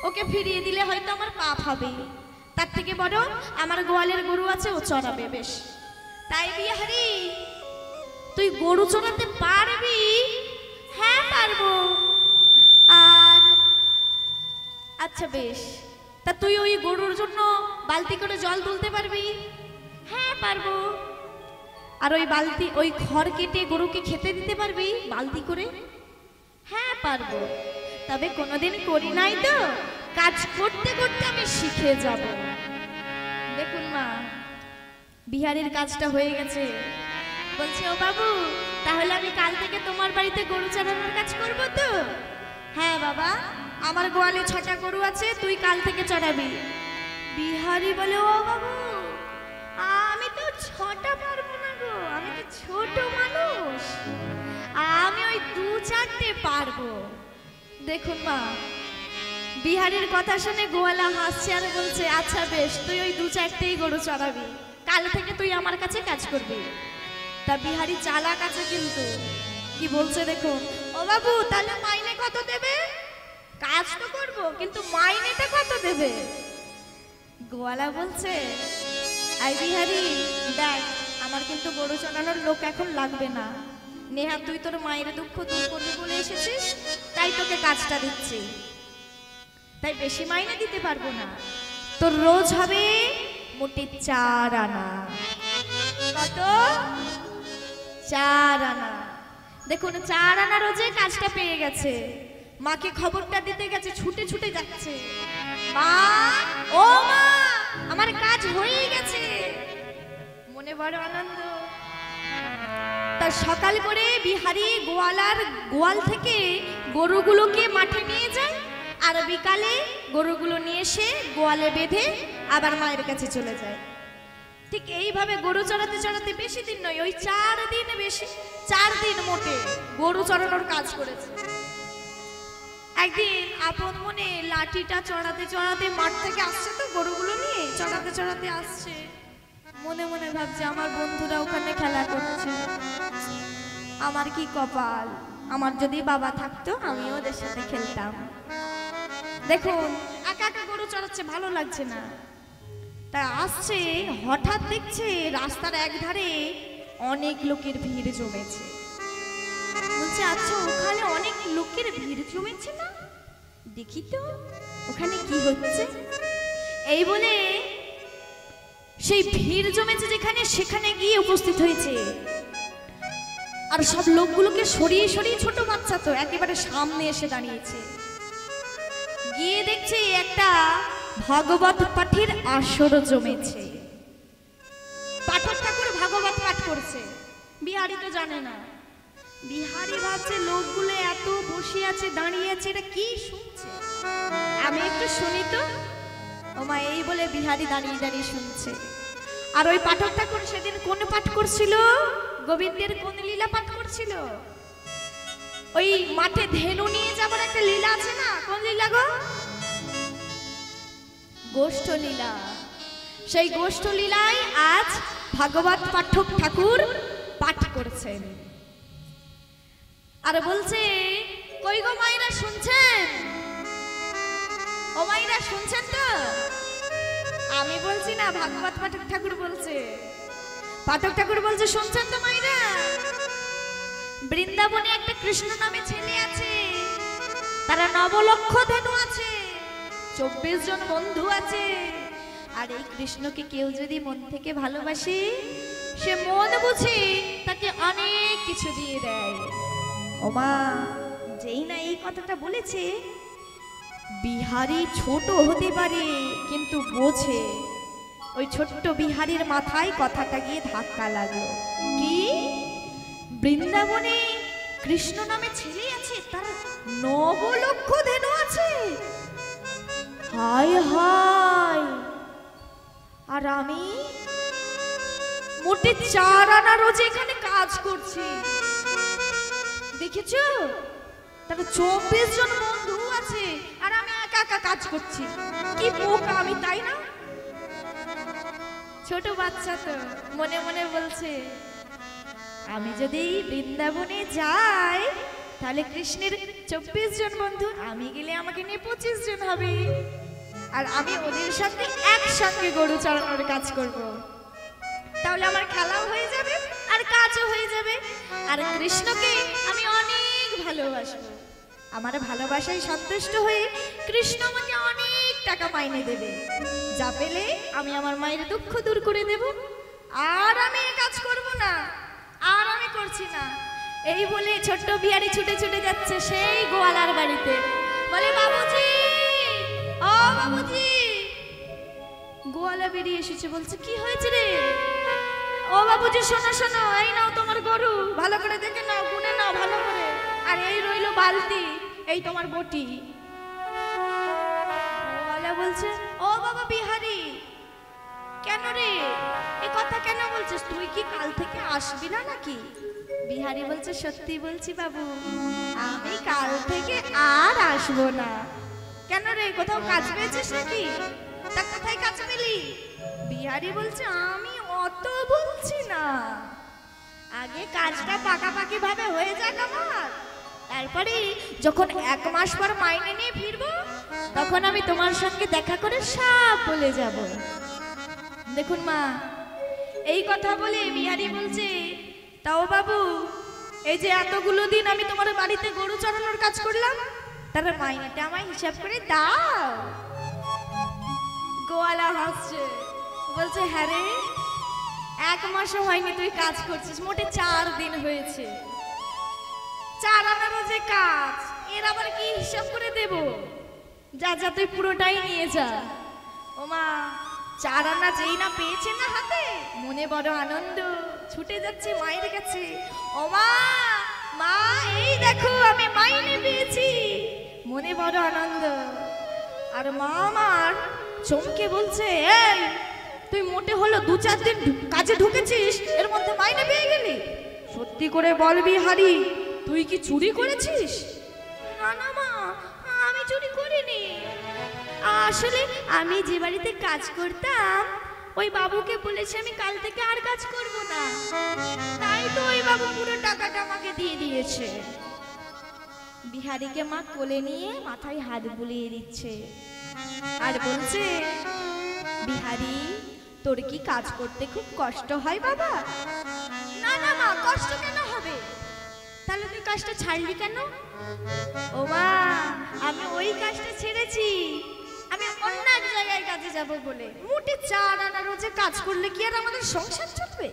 ওকে ফিরিয়ে দিলে হয়তো আমার পাপ হবে, তার থেকে বরং আমার গোয়ালের গরু আছে, ও চড়াবে। বেশ, তাই বিহারি, তুই গরু চড়াতে পারবি? হ্যাঁ পারবো। আর আচ্ছা বেশ, তা তুই ওই গরুর জন্য বালতি করে জল তুলতে পারবি? হ্যাঁ পারবো। আর ওই বালতি, ওই খড় কেটে গরুকে খেতে দিতে পারবি বালতি করে? হ্যাঁ পারবো, তবে কোনোদিন করি নাই তো, কাজ করতে করতে আমি শিখে যাব। দেখুন মা, বিহারীর কাজটা হয়ে গেছে। বলছে, ও বাবু, তাহলে আমি কাল থেকে তোমার বাড়িতে গরু চড়ানোর কাজ করব তো? হ্যাঁ বাবা, আমার গোয়ালে 6টা গরু আছে, তুই কাল থেকে চড়াবি। বিহারী বলে, ও বাবু, আমি তো 6টা পারবো না গো, আমি তো ছোট মানুষ, আমি ওই দু চারটে পারবো। দেখুন মা, বিহারীর কথা শুনে গোয়ালা হাসছে আর বলছে, আচ্ছা বেশ, তুই ওই দু চারটেই গরু চড়াবি, কাল থেকে তুই আমার কাছে কাজ করবি। তা বিহারী চালাক আছে কিন্তু, কি বলছে দেখুন, ও বাবু তাহলে মাইনে কত দেবে? কাজ তো করবো কিন্তু মাইনেটা কত দেবে? গোয়ালা বলছে, আই বিহারী দেখ, আমার কিন্তু গরু চড়ানোর লোক এখন লাগবে না, নেহা তুই তোর মায়ের দুঃখ দূর করবি বলে এসেছিস, তাই তোকে কাজটা দিচ্ছি, তাই বেশি মাইনে দিতে পারবো না, তোর রোজ হবে মোটে 4 আনা। কত? 4 আনা। দেখুন 4 আনা রোজে কাজটা পেয়ে গেছে, মাকে খবরটা দিতে গেছে, ছুটে ছুটে যাচ্ছে, মা ও মা আমার কাজ হয়ে গেছে, মনে বড় আনন্দ। তার সকাল করে বিহারী গোয়াল থেকে গরুগুলোকে মাঠে নিয়ে যায়, আর বিকালে গরুগুলো নিয়ে এসে গোয়ালে বেঁধে আবার মায়ের কাছে চলে যায়। ঠিক এইভাবে গরু চড়াতে চড়াতে বেশি দিন নয়, ওই 4 দিন, বেশি 4 দিন মোটে গরু চড়ানোর কাজ করেছে। একদিন আপন মনে লাঠিটা চড়াতে চড়াতে মাঠ থেকে আসছে, তো গরুগুলো নিয়ে চড়াতে চড়াতে আসছে, মনে মনে ভাবছে আমার বন্ধুরা ওখানে খেলা করছে, আমার কি কপাল, আমার যদি বাবা থাকতো আমিও ওদের সাথে খেলতাম। দেখুন একা একা গরু চড়াচ্ছে, ভালো লাগছে না, তা আসছে, হঠাৎ দেখছে রাস্তার একধারে অনেক লোকের ভিড় জমেছে। বলছে, আচ্ছা ওখানে অনেক লোকের ভিড় জমেছে না, দেখি তো ওখানে কি হচ্ছে। এই বলে সেই ভিড় জমেছে যেখানে, সেখানে গিয়ে উপস্থিত হয়েছে, আর সব লোকগুলোকে সরিয়ে সরিয়ে, ছোট বাচ্চা তো একেবারে সামনে এসে দাঁড়িয়েছে। গিয়ে দেখছে একটা ভাগবত পাঠের আসর জমেছে, পাঠক ঠাকুর ভাগবত পাঠ করছে। বিহারী তো জানে না, বিহারী ভাবছে লোকগুলো এত বসে আছে, দাঁড়িয়ে আছে, এটা কি শুনছে, আমি একটু শুনি তো। ও মা, এই বলে বিহারী দাঁড়িয়ে দাঁড়িয়ে শুনছে। আর ওই পাঠক ঠাকুর সেদিন কোন পাঠ করছিল? গোবিন্দের কোন লীলা পাঠ করছিল? ওই মাঠে ধেনু নিয়ে যাবার একটা লীলা আছে না, কোন লীলা গো? গোষ্ঠ লীলা। সেই গোষ্ঠ লীলায় আজ ভাগবত পাঠক ঠাকুর পাঠ করছেন। আর বলছে, কই গো মায়েরা শুনছেন? ও মায়েরা শুনছেন তো? আমি বলছি না, ভাগবত পাঠক ঠাকুর বলছে। পাঠক ঠাকুর বলছে, শুনছেন তো মায়েরা? বৃন্দাবনে একটা কৃষ্ণ নামে ছেলে আছে, তারা 9 লক্ষ ধেনু আছে, 24 জন বন্ধু আছে, আর এই কৃষ্ণকে কেউ যদি মন থেকে ভালোবাসে, সে মন বুঝে তাকে অনেক কিছু দিয়ে দেয়। ওমা, যেই না এই কথাটা বলেছে, বিহারী ছোট হতে পারে কিন্তু বোঝে। ওই ছোট্ট বিহারীর মাথায় কথাটা গিয়ে ধাক্কা লাগলো, কি বৃন্দাবনে কৃষ্ণ নামে ছেলে আছে, তার 9 লক্ষ ধেনু আছে, হায় হায়, আর আমি মোটে 4 আনা রোজে এখানে কাজ করছি, দেখেছো? তার 24 জন বন্ধু আছে, আর আমি একা একা কাজ করছি, কি বোকা আমি, তাই না? ছোট বাচ্চা তো মনে মনে বলছে, আমি যদি বৃন্দাবনে যাই তাহলে কৃষ্ণের 24 জন বন্ধু, আমি গেলে আমাকে নিয়ে 25 জন হবে, আর আমি ওদের সাথে একসঙ্গে গরু চড়ানোর কাজ করব, তাহলে আমার খেলাও হয়ে যাবে আর কাজও হয়ে যাবে, আর কৃষ্ণকে আমি অনেক ভালোবাসবো, আমার ভালোবাসায় সন্তুষ্ট হয়ে কৃষ্ণ আমাকে অনেক টাকা মাইনে দেবে, যা পেলে আমি আমার মায়ের দুঃখ দূর করে দেব, আর আমি কাজ করব না, আর আমি করছি না। এই বলে ছোট্ট বিহারী ছুটে ছুটে যাচ্ছে সেই গোয়ালার বাড়িতে, বলে, বাবুজি, ও বাবুজি। গোয়ালা বেরিয়ে এসেছে, বলছে, কি হয়েছে রে? ও বাবুজি, শোনো শোনো, এই নাও তোমার গরু, ভালো করে দেখে নাও, গুনে নাও ভালো করে, আর এই রইলো বালতি, এই তোমার বটি। গোয়ালা বলছে, ও বাবা বিহারী, কেন রে, এ কথা কেন বলছিস? তুই কি কাল থেকে আসবি না নাকি? বিহারি বলছে, সত্যি বলছি বাবু, আমি কাল থেকে আর আসবো না। কেন রে, কোথাও কাজ পেয়েছিস নাকি? তা কোথায় কাজ পেলি? বিহারি বলছে, আমি অত বলছি না, আগে কাজটা পাকাপাকি ভাবে হয়ে যাক আমার, তারপরে যখন 1 মাস পর মাইনে নিয়ে ফিরবো তখন আমি তোমার সঙ্গে দেখা করে সব বলে যাব। দেখুন মা, এই কথা বলে বিহারি বলছে, তাও বাবু, এই যে এতগুলো দিন আমি তোমার বাড়িতে গরু চড়ানোর কাজ করলাম, তার মাইনেটা আমায় হিসাব করে দাও। গোয়ালা হাসছে, বলছে, হ্যাঁ রে, 1 মাসও হয়নি তুই কাজ করছিস, মোটে 4 দিন হয়েছে। 4 আনারও যে কাজ, এর আবার কি হিসাব করে দেব? যা যা, তুই পুরোটাই নিয়ে যা। ও মা, 4 আনা যেই না পেয়েছে না হাতে, মনে বড় আনন্দ, ছুটে যাচ্ছে মায়ের কাছে। ও মা, মা এই দেখো আমি মাইনে পেয়েছি, মনে বড় আনন্দ। আর মা আমার চমকে বলছে, এই তুই মোটে হলো 2-4 দিন কাজে ঢুকেছিস, এর মধ্যে মাইনে পেয়ে গেলি? সত্যি করে বল বিহারি, তুই কি চুরি করেছিস? না না মা, আমি চুরি করিনি, আসলে আমি যে বাড়িতে কাজ করতাম ওই বাবুকে বলেছি আমি কাল থেকে আর কাজ করব না, তাই তো ওই বাবু পুরো টাকাটা আমাকে দিয়ে দিয়েছে। বিহারীকে মা কোলে নিয়ে মাথায় হাত বুলিয়ে দিচ্ছে আর বলছে, বিহারি, তোর কি কাজ করতে খুব কষ্ট হয় বাবা? না না মা, কষ্ট কেন হবে? তাহলে তুই কাজটা ছাড়লি কেন? ও মা, আমি ওই কাজটা ছেড়েছি, আমি অন্য এক জায়গায় কাজে যাব বলে। মোটে 4 আনা রোজে কাজ করলে কি আর আমাদের সংসার চলবে?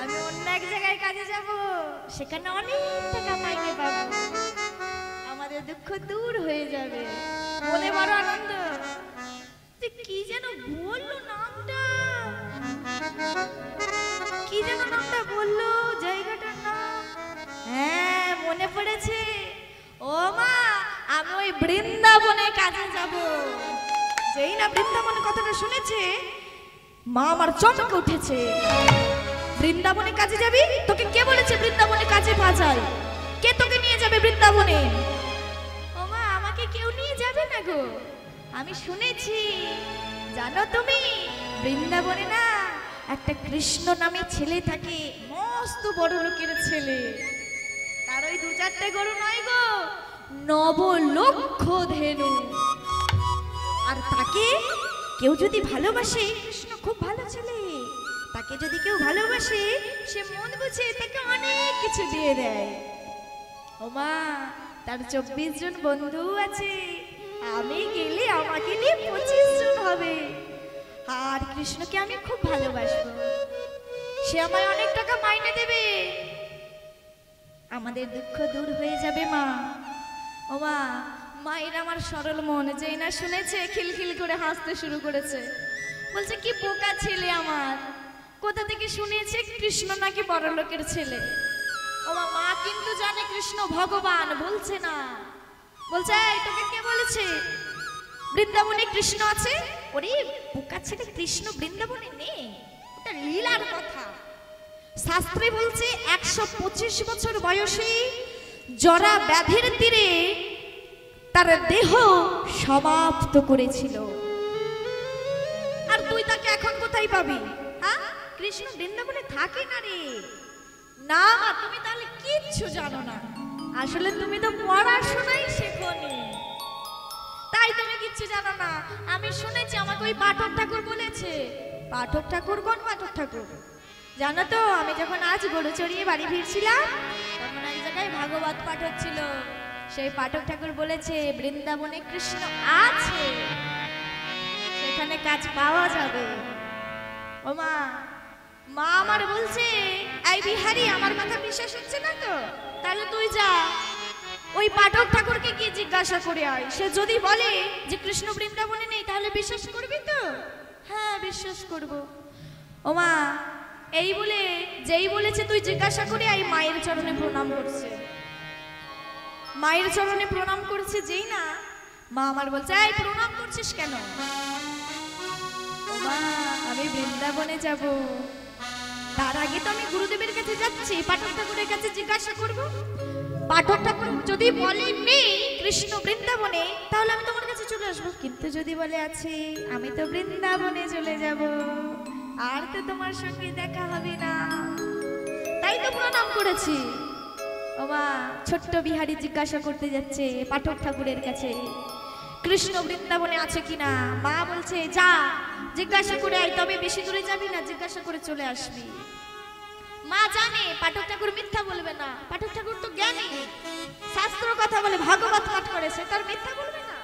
আমি অন্য এক জায়গায় কাজে যাব, সেখানে অনেক টাকা মাইনে পাবো, আমাদের দুঃখ দূর হয়ে যাবে, মনে বড় আনন্দ। কি যেন বললো নামটা, কি যেন নামটা বললো জায়গাটার নাম? হ্যাঁ, মনে পড়েছে। ও মা, আমি ওই বৃন্দাবনে কাজে যাব। যেই না বৃন্দাবনের কথাটা শুনেছে, মা আমার চমকে উঠেছে। বৃন্দাবনে কাজে যাবি? তোকে কে বলেছে বৃন্দাবনে কাজে পাঠায়? কে তোকে নিয়ে যাবে বৃন্দাবনে? ও মা, আমাকে কেউ নিয়ে যাবে না গো, আমি শুনেছি। জানো তুমি, বৃন্দাবনে না একটা কৃষ্ণ নামে ছেলে থাকে, মস্ত বড় লোকের ছেলে, তার ওই 2-4টে গরু নয় গো, 9 লক্ষ ধেনু। আর তাকে কেউ যদি ভালোবাসে, কৃষ্ণ খুব ভালো ছেলে, তাকে যদি কেউ ভালোবাসে, সে মন বুঝে তাকে অনেক কিছু দিয়ে দেয়। ও মা, তার 24 জন বন্ধু আছে, আমি গেলে আমাকে নিয়ে 25 জন হবে। আর কৃষ্ণকে আমি খুব ভালোবাসবো, সে আমায় অনেক টাকা মাইনে দেবে, আমাদের দুঃখ দূর হয়ে যাবে মা। ও মা, মায়ের আমার সরল মন যেই না শুনেছে, খিলখিল করে হাসতে শুরু করেছে, বলছে, কি বোকা ছেলে আমার, কোথা থেকে শুনেছে কৃষ্ণ নাকি বড় লোকের ছেলে? ও মা, মা কিন্তু জানে কৃষ্ণ ভগবান, বলছে না, বলছে, এই তোকে কে বলেছে বৃন্দাবনে কৃষ্ণ আছে? ওরে বোকা ছেলে, কৃষ্ণ বৃন্দাবনে নেই, ওটা লীলার কথা। শাস্ত্রে বলছে 125 বছর বয়সে জরা ব্যাধির তীরে তার দেহ সমাপ্ত করেছিল। আর তুই তাকে এখন কোথায় পাবি? হ্যাঁ, কৃষ্ণ বৃন্দাবনে থাকে না রে। না মা, তুমি তাহলে কিচ্ছু জানো না, আসলে তুমি তো পড়াশোনাই শেখোনি, তাই তুমি কিচ্ছু জানো না। আমি শুনেছি, আমাকে ওই পাঠক ঠাকুর বলেছে। পাঠক ঠাকুর? কোন পাঠক ঠাকুর? জানো তো, আমি যখন আজ গরু চড়িয়ে বাড়ি ফিরছিলাম, তখন এক জায়গায় ভাগবত পাঠ হচ্ছিল, সেই পাঠক ঠাকুর বলেছে বৃন্দাবনে কৃষ্ণ আছে, সেখানে কাজ পাওয়া যাবে। ও মা, মা আমার বলছে, এই বিহারি, আমার কথা বিশ্বাস হচ্ছে না তো? তাহলে তুই যা, ওই পাঠক ঠাকুরকে গিয়ে জিজ্ঞাসা করে আয়, সে যদি বলে যে কৃষ্ণ বৃন্দাবনে নেই, তাহলে বিশ্বাস করবি তো? হ্যাঁ, বিশ্বাস করব। ও মা, এই বলে যেই বলেছে তুই জিজ্ঞাসা করে আয়, মায়ের চরণে প্রণাম করছে। মায়ের চরণে প্রণাম করছে যেই না, মা আমার বলছে, এই প্রণাম করছিস কেন? ও মা আমি বৃন্দাবনে যাব, তার আগে তো আমি গুরুদেবের কাছে যাচ্ছি, পাঠক ঠাকুরের কাছে জিজ্ঞাসা করব। পাঠক ঠাকুর যদি বলে নেই কৃষ্ণ বৃন্দাবনে, তাহলে আমি তোমার কাছে চলে আসবো। কিন্তু যদি বলে আছে, আমি তো বৃন্দাবনে চলে যাব, আর তো তোমার সঙ্গে দেখা হবে না, তাই তো প্রণাম করেছি। ও মা, ছোট্ট বিহারী জিজ্ঞাসা করতে যাচ্ছে পাঠক ঠাকুরের কাছে কৃষ্ণ বৃন্দাবনে আছে কিনা। মা বলছে যা জিজ্ঞাসা করে আয়, তবে বেশি দূরে যাবি না, জিজ্ঞাসা করে চলে আসবি। মা জানে পাঠক ঠাকুর মিথ্যা বলবে না, পাঠক ঠাকুর তো জ্ঞানী, শাস্ত্র কথা বলে, ভাগবত পাঠ করেছে, তার মিথ্যা বলবে না।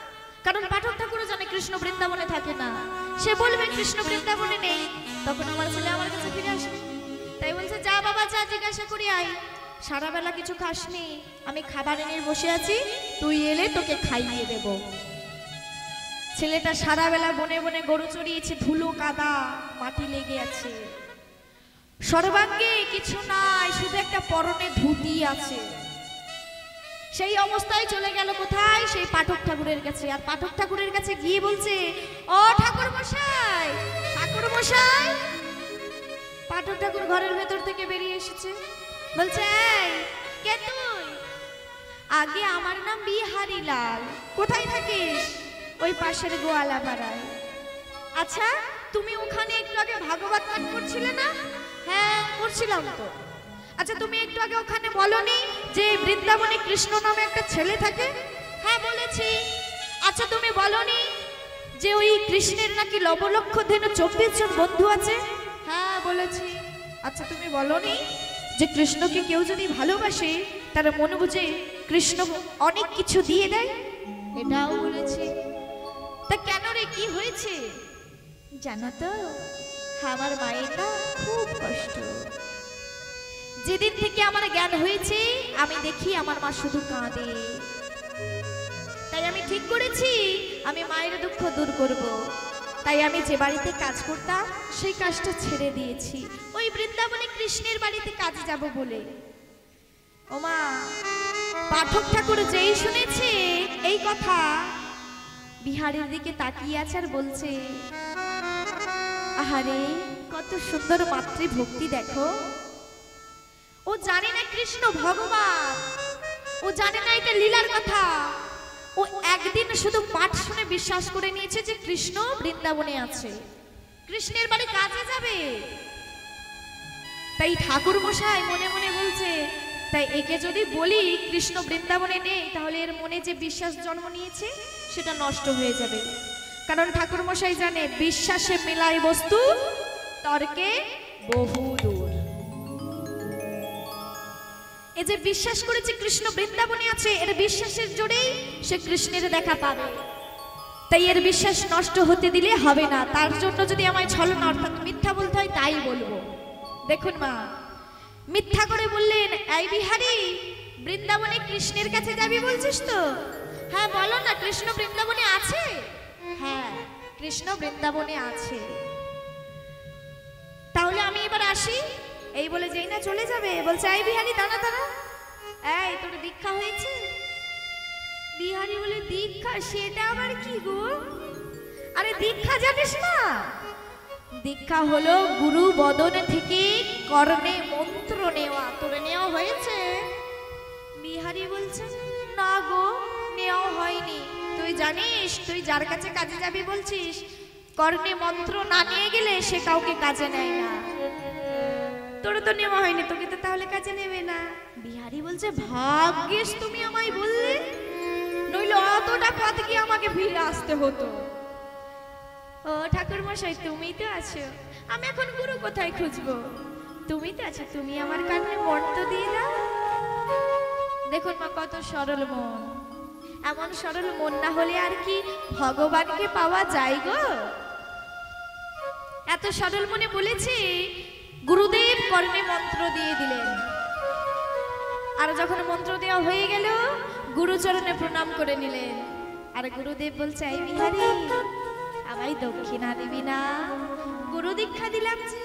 কারণ পাঠক ঠাকুরও জানে কৃষ্ণ বৃন্দাবনে থাকে না, সে বলবে কৃষ্ণ বৃন্দাবনে নেই, তখন আমার ছেলে আমার কাছে ফিরে আসবে। তাই বলছে যা বাবা যা, জিজ্ঞাসা করি আয়। সারা বেলা কিছু খাসনি, আমি খাবার এনে বসে আছি, তুই এলে তোকে খাইয়ে দেব। ছেলেটা সারা বেলা বনে বনে গরু চড়িয়েছে, ধুলো কাদা মাটি লেগে আছে, সর্বাঙ্গে কিছু নাই, শুধু একটা পরনে ধুতি আছে। সেই অবস্থায় চলে গেল কোথায়, সেই পাঠক ঠাকুরের কাছে। আর পাঠক ঠাকুরের কাছে গিয়ে বলছে ও ঠাকুর মশাই, ঠাকুর মশাই। পাঠক ঠাকুর ঘরের ভেতর থেকে বেরিয়ে এসেছে, বলছে এই কে তুই? আগে আমার নাম বিহারী লাল। কোথায় থাকিস? ওই পাশের গোয়ালা পাড়ায়। আচ্ছা তুমি ওখানে একটু আগে ভাগবত পাঠ করছিলে না? হ্যাঁ করছিলাম তো। আচ্ছা তুমি একটু আগে ওখানে বলনি যে বৃন্দাবনে কৃষ্ণ নামে একটা ছেলে থাকে? হ্যাঁ বলেছি। আচ্ছা তুমি বলনি যে ওই কৃষ্ণের নাকি লবলক্ষ ধেনু 24 জন বন্ধু আছে? হ্যাঁ বলেছি। আচ্ছা তুমি বলনি যে কৃষ্ণকে কেউ যদি ভালোবাসে তার মনে বুঝে কৃষ্ণ অনেক কিছু দিয়ে দেয়? এটাও বলেছি। তা কেন রে, কি হয়েছে জানো তো? আমার মায়ের না খুব কষ্ট। যেদিন থেকে আমার জ্ঞান হয়েছে আমি দেখি আমার মা শুধু কাঁদে। তাই আমি ঠিক করেছি আমি মায়ের দুঃখ দূর করব। তাই আমি যে বাড়িতে কাজ করতাম সেই কাজটা ছেড়ে দিয়েছি, ওই বৃন্দাবনে কৃষ্ণের বাড়িতে কাজে যাব বলে। ও মা, পাঠক ঠাকুর যেই শুনেছে এই কথা, বিহারীর দিকে তাকিয়ে আছে আর বলছে আহারে কত সুন্দর মাতৃভক্তি দেখো। ও জানে না কৃষ্ণ ভগবান, ও জানে না এটা লীলার কথা। ও একদিন শুধু পাঠ শুনে বিশ্বাস করে নিয়েছে যে কৃষ্ণ বৃন্দাবনে আছে, কৃষ্ণের বাড়ি কাজে যাবে। তাই ঠাকুর মশাই মনে মনে বলছে তাই একে যদি বলি কৃষ্ণ বৃন্দাবনে নেই, তাহলে এর মনে যে বিশ্বাস জন্ম নিয়েছে সেটা নষ্ট হয়ে যাবে। কারণ ঠাকুর মশাই জানে বিশ্বাসে মেলায় বস্তু, তর্কে বহু দূর। এই যে বিশ্বাস করেছে কৃষ্ণ বৃন্দাবনে আছে, এর বিশ্বাসের জোরেই সে কৃষ্ণের দেখা পাবে। তাই এর বিশ্বাস নষ্ট হতে দিলে হবে না। তার জন্য যদি আমায় ছলনা অর্থাৎ মিথ্যা বলতে হয় তাই বলবো। দেখুন মা মিথ্যা করে বললেন এই বিহারী বৃন্দাবনে কৃষ্ণের কাছে যাবি বলছিস তো? হ্যাঁ বলো না, কৃষ্ণ বৃন্দাবনে আছে? হ্যাঁ কৃষ্ণ বৃন্দাবনে আছে। তাহলে আমি এবার আসি? এই বলে যেই না চলে যাবে বলছে এই বিহারী দাঁড়া দাঁড়া, এই তোর দীক্ষা হয়েছে? বিহারী বলে দীক্ষা? সেটা আবার কি গো? আরে দীক্ষা জানিস না? দীক্ষা হলো গুরু বদন থেকে কর্ণে মন্ত্র নেওয়া। তোর নেওয়া হয়েছে? বিহারী বলছে না গো নেওয়া হয়নি। তুই জানিস তুই যার কাছে কাজে যাবি বলছিস, কর্ণে মন্ত্র না নিয়ে গেলে সে কাউকে কাজে নেয় না। তোর তো নেওয়া হয়নি, তোকে তো তাহলে কাজে নেবে না। বিহারী বলছে ভাগ্যিস তুমি আমায় বললে, নইলে অতটা পথ কি আমাকে ফিরে আসতে হতো। ও ঠাকুর মশাই তুমি তো আছো, আমি এখন গুরু কোথায় খুঁজবো? তুমি তো আছো, তুমি আমার কানে মন্ত্র দিয়ে দাও। দেখুন মা কত সরল মন। এমন সরল মন না হলে আর কি ভগবানকে পাওয়া যায় গো? এত সরল মনে বলেছি গুরুদেব কর্ণে মন্ত্র দিয়ে দিলেন। আর যখন মন্ত্র দেওয়া হয়ে গেল গুরুচরণে প্রণাম করে নিলেন। আর গুরুদেব বলছে এই বিহারী আমায় দক্ষিণা দিবি না? গুরু দীক্ষা দিলাম যে।